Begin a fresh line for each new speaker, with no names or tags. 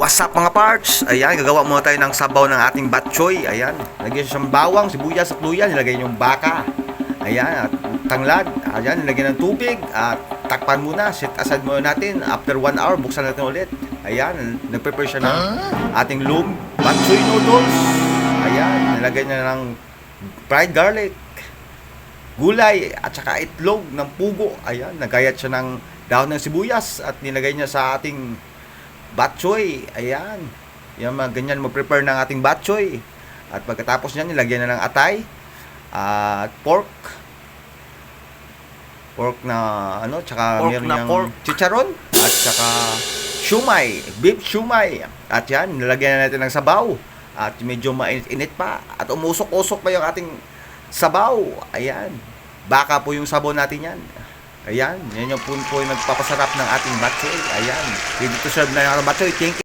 What's up mga parts? Ayan, gagawa muna tayo ng sabaw ng ating batchoy. Ayan, lagyan siya ng bawang, sibuyas at luya. Nilagay yung baka. Ayan, at tanglad. Ayan, nilagyan ng tubig. At takpan muna, set aside muna natin. After 1 hour, buksan natin ulit. Ayan, nagprepare siya ng ating batchoy noodles. Ayan, nilagay niya ng fried garlic, gulay, at saka itlog ng pugo. Ayan, nagayat siya ng dahon ng sibuyas at nilagay niya sa ating batchoy. Ayan. Yan, ganyan mag-prepare ng ating batchoy. At pagkatapos niyan, nilagyan na ng atay at pork na tsaka meron niyang chicharon at tsaka shumai, beef shumai. At yan, nilagyan na natin ng sabaw. At medyo mainit-init pa at umusok-usok pa yung ating sabaw. Ayan. Baka po yung sabaw natin yan. Ayan, yan yung po yung nagpapasarap ng ating batchoy. Ayan, ready to serve na yung batchoy. Thank you.